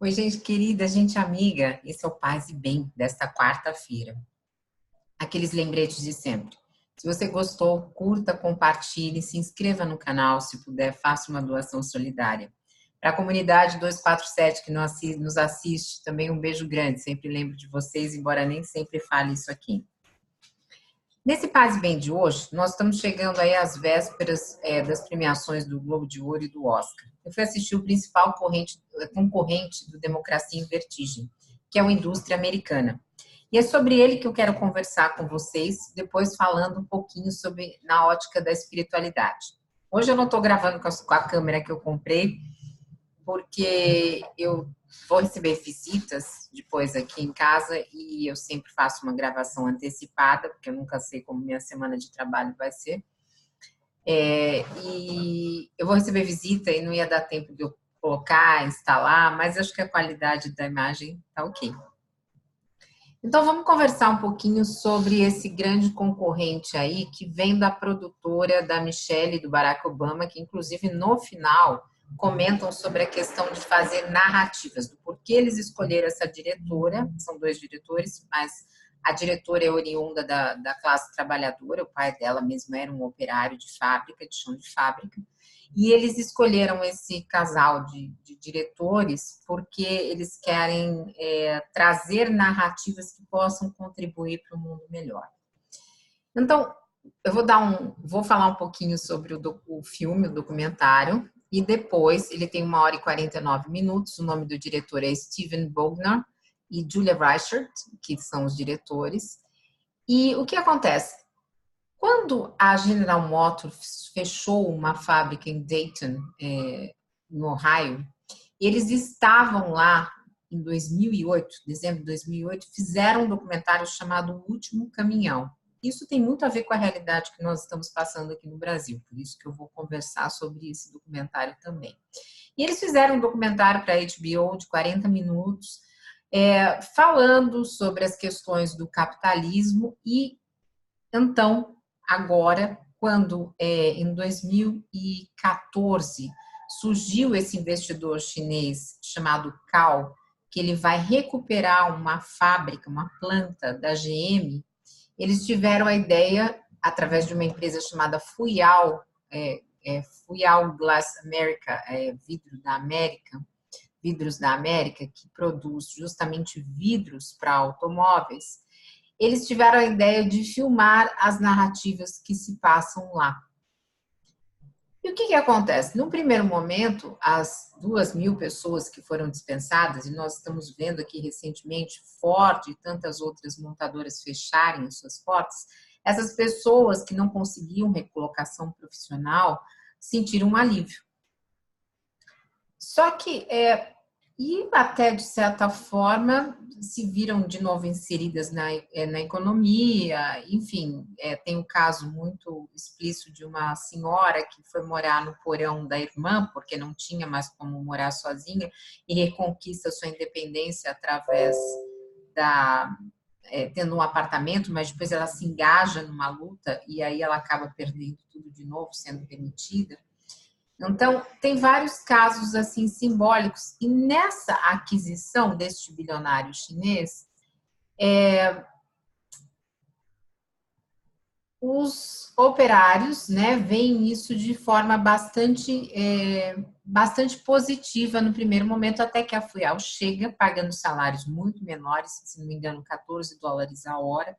Oi, gente querida, gente amiga, esse é o Paz e Bem desta quarta-feira. Aqueles lembretes de sempre. Se você gostou, curta, compartilhe, se inscreva no canal, se puder, faça uma doação solidária. Para a comunidade 247 que nos assiste, também um beijo grande. Sempre lembro de vocês, embora nem sempre fale isso aqui. Nesse Paz e Bem de hoje, nós estamos chegando aí às vésperas das premiações do Globo de Ouro e do Oscar. Eu fui assistir o principal concorrente do Democracia em Vertigem, que é a indústria americana. E é sobre ele que eu quero conversar com vocês, depois falando um pouquinho sobre na ótica da espiritualidade. Hoje eu não estou gravando com a câmera que eu comprei, porque eu vou receber visitas depois aqui em casa e eu sempre faço uma gravação antecipada, porque eu nunca sei como minha semana de trabalho vai ser. E eu vou receber visita e não ia dar tempo de eu colocar, instalar, mas acho que a qualidade da imagem tá ok. Então vamos conversar um pouquinho sobre esse grande concorrente aí que vem da produtora da Michelle e do Barack Obama, que inclusive no final comentam sobre a questão de fazer narrativas, do porquê eles escolheram essa diretora, são dois diretores, mas a diretora é oriunda da classe trabalhadora, o pai dela mesmo era um operário de fábrica, de chão de fábrica, e eles escolheram esse casal de diretores porque eles querem trazer narrativas que possam contribuir para um mundo melhor. Então, eu vou falar um pouquinho sobre o filme, o documentário, e depois ele tem 1h49. O nome do diretor é Steven Bognar e Julia Reichert, que são os diretores. E o que acontece? Quando a General Motors fechou uma fábrica em Dayton, no Ohio, eles estavam lá em 2008, dezembro de 2008, fizeram um documentário chamado O Último Caminhão. Isso tem muito a ver com a realidade que nós estamos passando aqui no Brasil, por isso que eu vou conversar sobre esse documentário também. E eles fizeram um documentário para a HBO de 40 minutos, falando sobre as questões do capitalismo e, então, agora, quando em 2014 surgiu esse investidor chinês chamado Cao, que ele vai recuperar uma fábrica, uma planta da GM, eles tiveram a ideia, através de uma empresa chamada Fuyao, Fuyao Glass America, Vidros da América, que produz justamente vidros para automóveis. Eles tiveram a ideia de filmar as narrativas que se passam lá. E o que acontece? No primeiro momento, as 2.000 pessoas que foram dispensadas, e nós estamos vendo aqui recentemente Ford e tantas outras montadoras fecharem as suas portas, essas pessoas que não conseguiam recolocação profissional sentiram um alívio. Só que e até, de certa forma, se viram de novo inseridas na economia. Enfim, tem um caso muito explícito de uma senhora que foi morar no porão da irmã, porque não tinha mais como morar sozinha, e reconquista sua independência através tendo um apartamento, mas depois ela se engaja numa luta e aí ela acaba perdendo tudo de novo, sendo demitida. Então, tem vários casos assim simbólicos. E nessa aquisição deste bilionário chinês, os operários, né, veem isso de forma bastante positiva no primeiro momento, até que a Fuyao chega pagando salários muito menores, se não me engano, $14 a hora,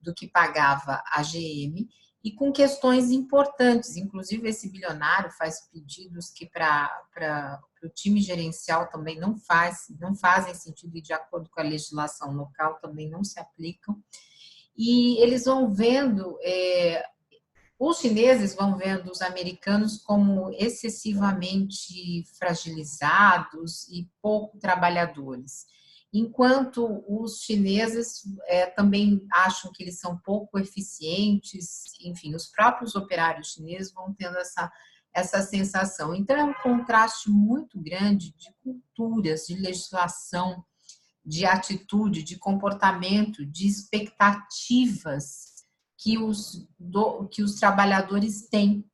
do que pagava a GM, e com questões importantes. Inclusive, esse bilionário faz pedidos que para o time gerencial também não fazem sentido, e de acordo com a legislação local também não se aplicam. E eles vão vendo, os chineses vão vendo os americanos como excessivamente fragilizados e pouco trabalhadores, enquanto os chineses também acham que eles são pouco eficientes. Enfim, os próprios operários chineses vão tendo essa sensação. Então, é um contraste muito grande de culturas, de legislação, de atitude, de comportamento, de expectativas que os trabalhadores têm.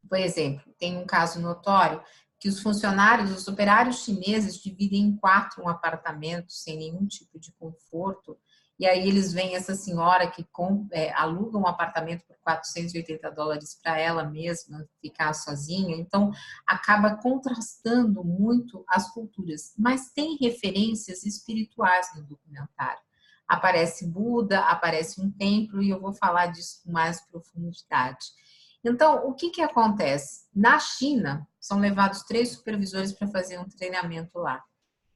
Por exemplo, tem um caso notório que os funcionários, os operários chineses dividem em 4 um apartamento sem nenhum tipo de conforto. E aí eles veem essa senhora que aluga um apartamento por $480 para ela mesma ficar sozinha. Então, acaba contrastando muito as culturas. Mas tem referências espirituais no documentário. Aparece Buda, aparece um templo, e eu vou falar disso com mais profundidade. Então, o que acontece? Na China, são levados 3 supervisores para fazer um treinamento lá.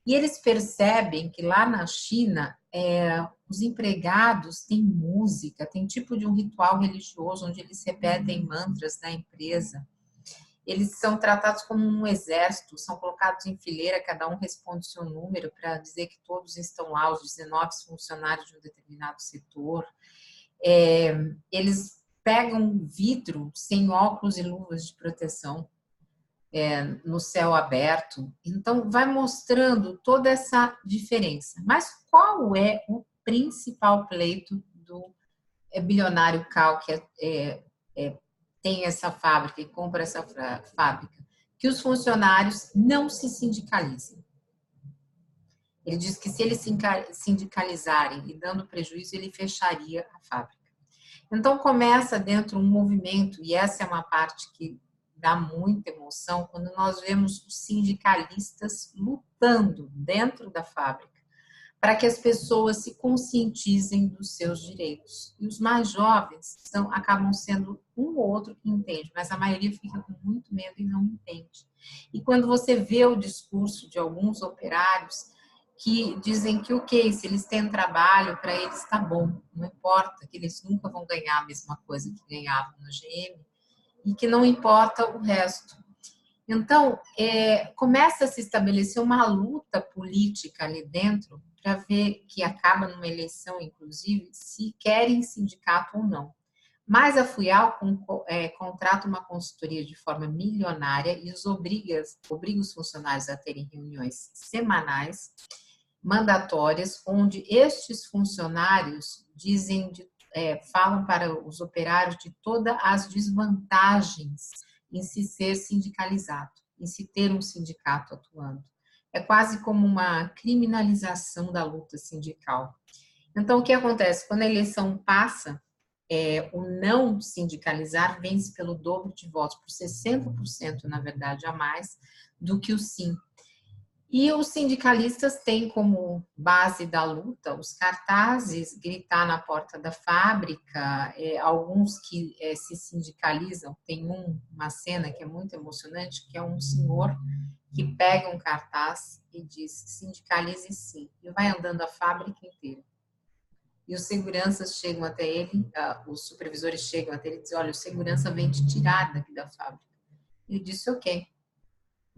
E eles percebem que lá na China, os empregados têm música, tem tipo de um ritual religioso onde eles repetem mantras da empresa. Eles são tratados como um exército, são colocados em fileira, cada um responde seu número para dizer que todos estão lá, os 19 funcionários de um determinado setor. Eles pegam vidro sem óculos e luvas de proteção no céu aberto. Então, vai mostrando toda essa diferença. Mas qual é o principal pleito do bilionário Cao, que tem essa fábrica e compra essa fábrica? Que os funcionários não se sindicalizem. Ele diz que se eles se sindicalizarem e dando prejuízo, ele fecharia a fábrica. Então, começa dentro um movimento, e essa é uma parte que dá muita emoção, quando nós vemos os sindicalistas lutando dentro da fábrica para que as pessoas se conscientizem dos seus direitos. E os mais jovens acabam sendo um ou outro que entende, mas a maioria fica com muito medo e não entende. E quando você vê o discurso de alguns operários que dizem que, ok, se eles têm trabalho, para eles está bom, não importa, que eles nunca vão ganhar a mesma coisa que ganhavam no GM, e que não importa o resto. Então, começa a se estabelecer uma luta política ali dentro para ver, que acaba numa eleição, inclusive, se querem sindicato ou não. Mas a FUIAL contrata uma consultoria de forma milionária e obriga os funcionários a terem reuniões semanais, mandatórias, onde estes funcionários falam para os operários de todas as desvantagens em se ser sindicalizado, em se ter um sindicato atuando. É quase como uma criminalização da luta sindical. Então, o que acontece? Quando a eleição passa, o não sindicalizar vence pelo dobro de votos, por 60%, na verdade, a mais do que o sim. E os sindicalistas têm como base da luta os cartazes, gritar na porta da fábrica, alguns que se sindicalizam. Tem uma cena que é muito emocionante, que é um senhor que pega um cartaz e diz: sindicalize sim, e vai andando a fábrica inteira. E os seguranças chegam até ele, os supervisores chegam até ele e dizem: olha, o segurança vem te tirar daqui da fábrica. Ele disse: ok,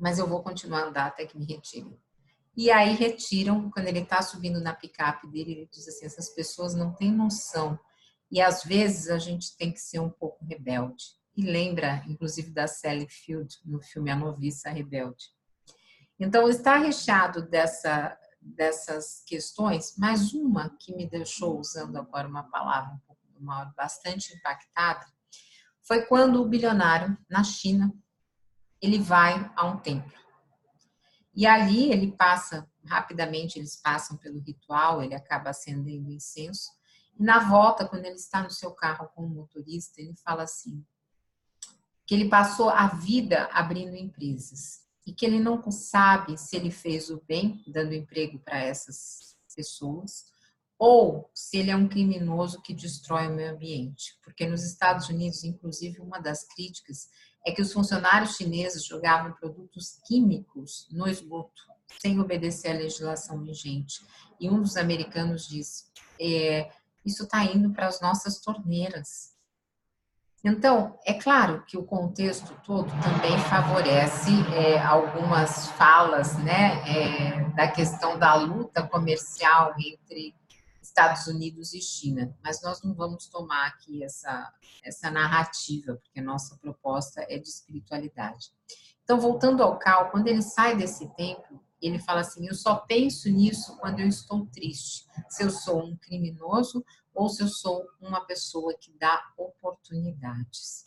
mas eu vou continuar a andar até que me retirem. E aí retiram, quando ele está subindo na picape dele, ele diz assim: essas pessoas não têm noção. E às vezes a gente tem que ser um pouco rebelde. E lembra, inclusive, da Sally Field, no filme A Noviça Rebelde. Então, está recheado dessas questões, mas uma que me deixou, usando agora uma palavra um pouco do mal, bastante impactada, foi quando o bilionário, na China, ele vai a um templo. E ali ele passa, rapidamente eles passam pelo ritual, ele acaba acendendo incenso. E na volta, quando ele está no seu carro com o motorista, ele fala assim, que ele passou a vida abrindo empresas e que ele não sabe se ele fez o bem, dando emprego para essas pessoas, ou se ele é um criminoso que destrói o meio ambiente. Porque nos Estados Unidos, inclusive, uma das críticas é que os funcionários chineses jogavam produtos químicos no esgoto, sem obedecer à legislação vigente. E um dos americanos disse: isso está indo para as nossas torneiras. Então, é claro que o contexto todo também favorece algumas falas, né, da questão da luta comercial entre Estados Unidos e China, mas nós não vamos tomar aqui essa narrativa, porque a nossa proposta é de espiritualidade. Então, voltando ao Cao, quando ele sai desse templo, ele fala assim: eu só penso nisso quando eu estou triste, se eu sou um criminoso ou se eu sou uma pessoa que dá oportunidades.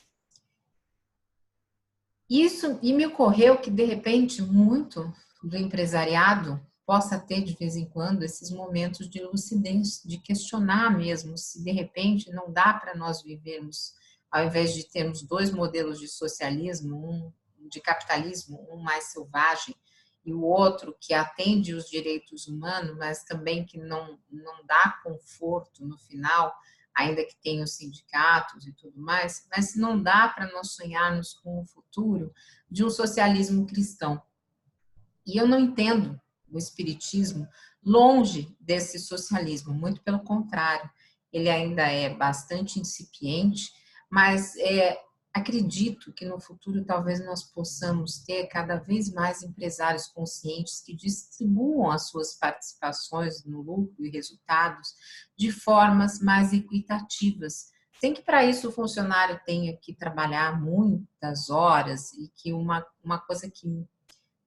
Isso, e me ocorreu que, de repente, muito do empresariado possa ter, de vez em quando, esses momentos de lucidez, de questionar mesmo se, de repente, não dá para nós vivermos, ao invés de termos dois modelos de socialismo, um de capitalismo, um mais selvagem, e o outro que atende os direitos humanos, mas também que não dá conforto no final, ainda que tenha os sindicatos e tudo mais, mas não dá para nós sonharmos com o futuro de um socialismo cristão. E eu não entendo o espiritismo longe desse socialismo, muito pelo contrário, ele ainda é bastante incipiente, mas acredito que no futuro talvez nós possamos ter cada vez mais empresários conscientes que distribuam as suas participações no lucro e resultados de formas mais equitativas. Sem que para isso o funcionário tenha que trabalhar muitas horas e que uma coisa que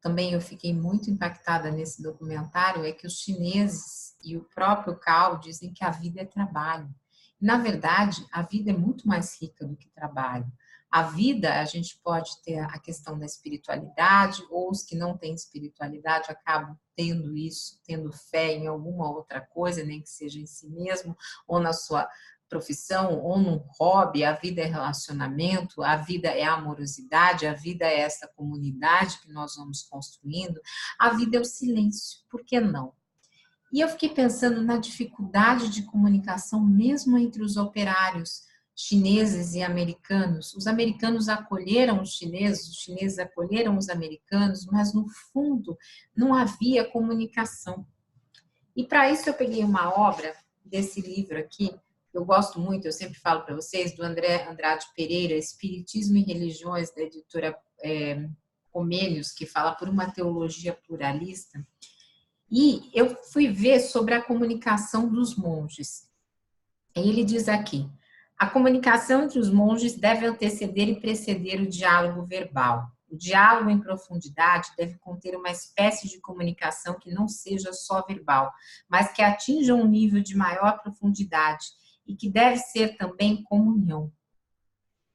também eu fiquei muito impactada nesse documentário é que os chineses e o próprio Cao dizem que a vida é trabalho. Na verdade, a vida é muito mais rica do que trabalho. A vida, a gente pode ter a questão da espiritualidade, ou os que não têm espiritualidade acabam tendo isso, tendo fé em alguma outra coisa, nem que seja em si mesmo, ou na sua profissão ou num hobby, a vida é relacionamento, a vida é amorosidade, a vida é essa comunidade que nós vamos construindo, a vida é o silêncio, por que não? E eu fiquei pensando na dificuldade de comunicação mesmo entre os operários chineses e americanos. Os americanos acolheram os chineses acolheram os americanos, mas no fundo não havia comunicação. E para isso eu peguei uma obra desse livro aqui, eu gosto muito, eu sempre falo para vocês, do André Andrade Pereira, Espiritismo e Religiões, da editora Comênios, que fala por uma teologia pluralista. E eu fui ver sobre a comunicação dos monges. E ele diz aqui, a comunicação entre os monges deve anteceder e preceder o diálogo verbal. O diálogo em profundidade deve conter uma espécie de comunicação que não seja só verbal, mas que atinja um nível de maior profundidade e que deve ser também comunhão.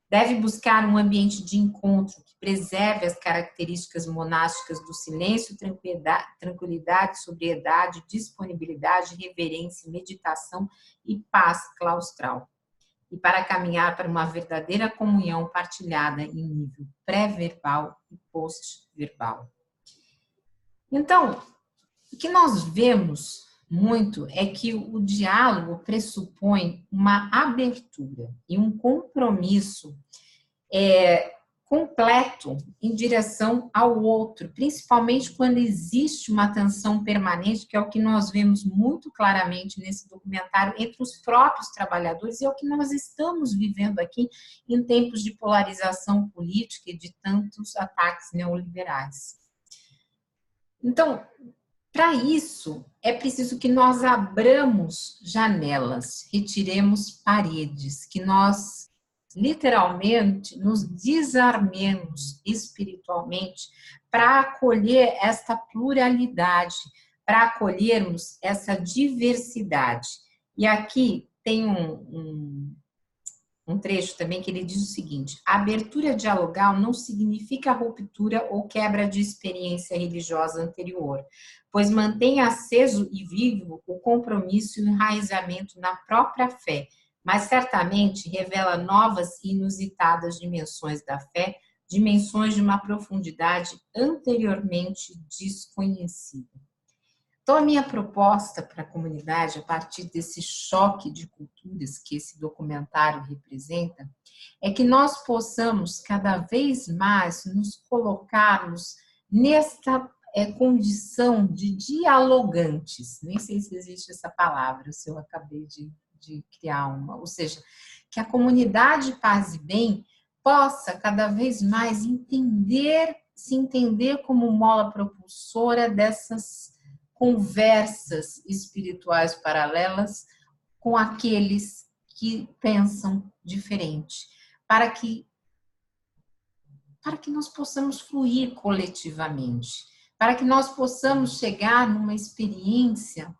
Deve buscar um ambiente de encontro que preserve as características monásticas do silêncio, tranquilidade, sobriedade, disponibilidade, reverência, meditação e paz claustral. E para caminhar para uma verdadeira comunhão partilhada em nível pré-verbal e post-verbal. Então, o que nós vemos muito é que o diálogo pressupõe uma abertura e um compromisso completo em direção ao outro, principalmente quando existe uma tensão permanente, que é o que nós vemos muito claramente nesse documentário entre os próprios trabalhadores, e é o que nós estamos vivendo aqui em tempos de polarização política e de tantos ataques neoliberais. Então, para isso, é preciso que nós abramos janelas, retiremos paredes, que nós literalmente nos desarmemos espiritualmente para acolher esta pluralidade, para acolhermos essa diversidade. E aqui tem um trecho também que ele diz o seguinte: a abertura dialogal não significa ruptura ou quebra de experiência religiosa anterior, pois mantém aceso e vivo o compromisso e o enraizamento na própria fé, mas certamente revela novas e inusitadas dimensões da fé, dimensões de uma profundidade anteriormente desconhecida. Então, a minha proposta para a comunidade, a partir desse choque de culturas que esse documentário representa, é que nós possamos cada vez mais nos colocarmos nesta condição de dialogantes. Nem sei se existe essa palavra, se eu acabei de criar uma. Ou seja, que a comunidade Paz e Bem possa cada vez mais se entender como mola propulsora dessas conversas espirituais paralelas com aqueles que pensam diferente, para que nós possamos fluir coletivamente, para que nós possamos chegar numa experiência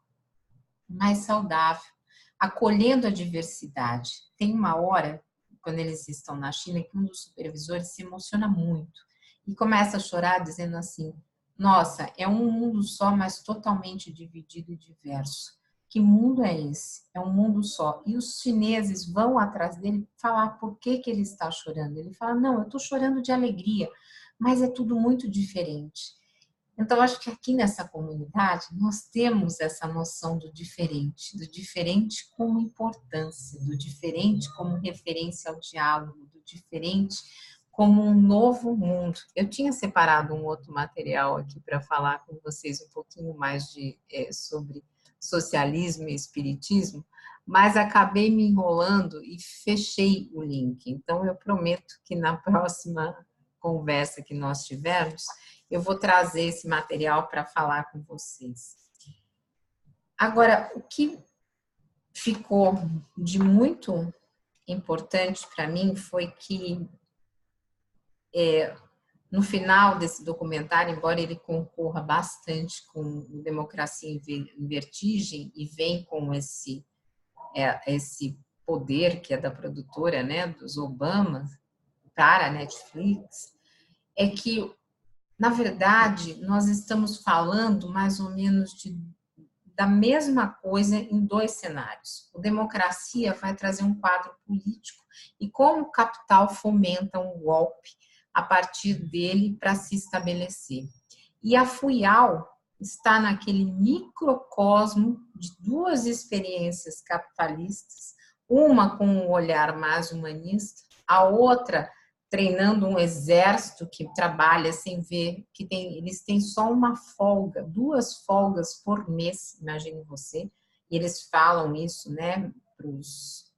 mais saudável, acolhendo a diversidade. Tem uma hora, quando eles estão na China, que um dos supervisores se emociona muito. e começa a chorar dizendo assim: nossa, é um mundo só, mas totalmente dividido e diverso. Que mundo é esse? É um mundo só. E os chineses vão atrás dele falar por que que ele está chorando. Ele fala: não, eu estou chorando de alegria, mas é tudo muito diferente. Então, acho que aqui nessa comunidade nós temos essa noção do diferente como importância, do diferente como referência ao diálogo, do diferente como um novo mundo. Eu tinha separado um outro material aqui para falar com vocês um pouquinho mais sobre socialismo e espiritismo, mas acabei me enrolando e fechei o link. Então, eu prometo que na próxima conversa que nós tivermos, eu vou trazer esse material para falar com vocês. Agora, o que ficou de muito importante para mim foi que, no final desse documentário, embora ele concorra bastante com Democracia em Vertigem e vem com esse poder que é da produtora, né, dos Obama, para a Netflix, é que, na verdade, nós estamos falando mais ou menos da mesma coisa em dois cenários. O Democracia vai trazer um quadro político e como o capital fomenta um golpe a partir dele para se estabelecer. E a FUIAL está naquele microcosmo de duas experiências capitalistas, uma com um olhar mais humanista, a outra treinando um exército que trabalha sem ver, eles têm só uma folga, 2 folgas por mês, imagine você, e eles falam isso, né, para os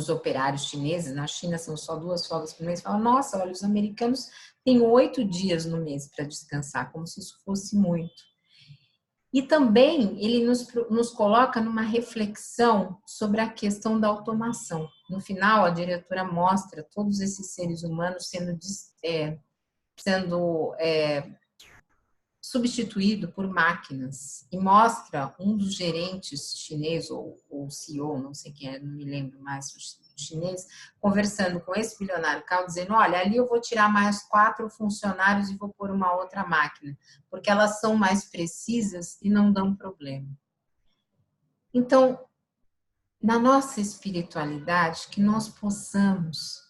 operários chineses. Na China são só 2 folgas por mês. Falam: nossa, olha, os americanos têm 8 dias no mês para descansar, como se isso fosse muito. E também ele nos coloca numa reflexão sobre a questão da automação. No final, a diretora mostra todos esses seres humanos sendo substituído por máquinas, e mostra um dos gerentes chinês, ou CEO, não sei quem é, não me lembro mais, o chinês, conversando com esse bilionário Cao, dizendo: olha, ali eu vou tirar mais 4 funcionários e vou pôr uma outra máquina, porque elas são mais precisas e não dão problema. Então, na nossa espiritualidade, que nós possamos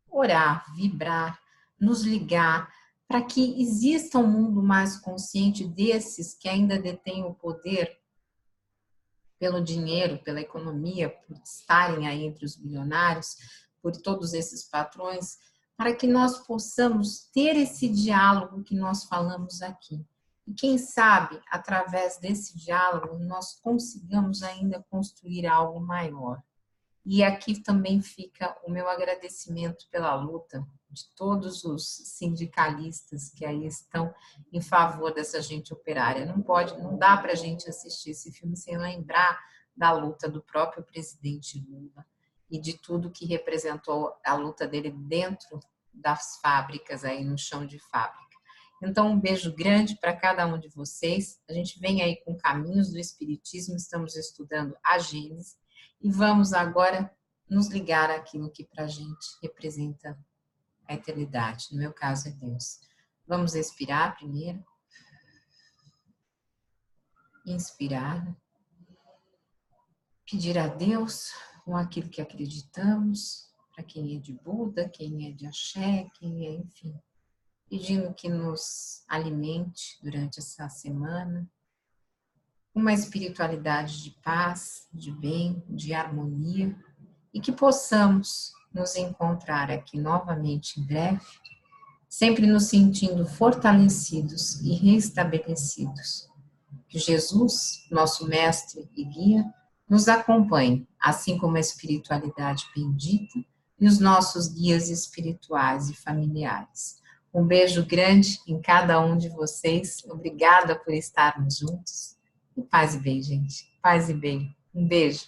orar, vibrar, nos ligar, para que exista um mundo mais consciente desses que ainda detêm o poder pelo dinheiro, pela economia, por estarem aí entre os bilionários, por todos esses patrões, para que nós possamos ter esse diálogo que nós falamos aqui. E quem sabe, através desse diálogo, nós consigamos ainda construir algo maior. E aqui também fica o meu agradecimento pela luta de todos os sindicalistas que aí estão em favor dessa gente operária. Não dá para a gente assistir esse filme sem lembrar da luta do próprio presidente Lula e de tudo que representou a luta dele dentro das fábricas, aí no chão de fábrica. Então, um beijo grande para cada um de vocês. A gente vem aí com Caminhos do Espiritismo, estamos estudando a Gênese, e vamos agora nos ligar àquilo que para a gente representa a eternidade. No meu caso é Deus. Vamos expirar primeiro. Inspirar. Pedir a Deus com aquilo que acreditamos, para quem é de Buda, quem é de Axé, quem é, enfim. Pedindo que nos alimente durante essa semana uma espiritualidade de paz, de bem, de harmonia, e que possamos nos encontrar aqui novamente em breve, sempre nos sentindo fortalecidos e restabelecidos. Que Jesus, nosso mestre e guia, nos acompanhe, assim como a espiritualidade bendita e os nossos guias espirituais e familiares. Um beijo grande em cada um de vocês. Obrigada por estarmos juntos. E paz e bem, gente. Paz e bem. Um beijo.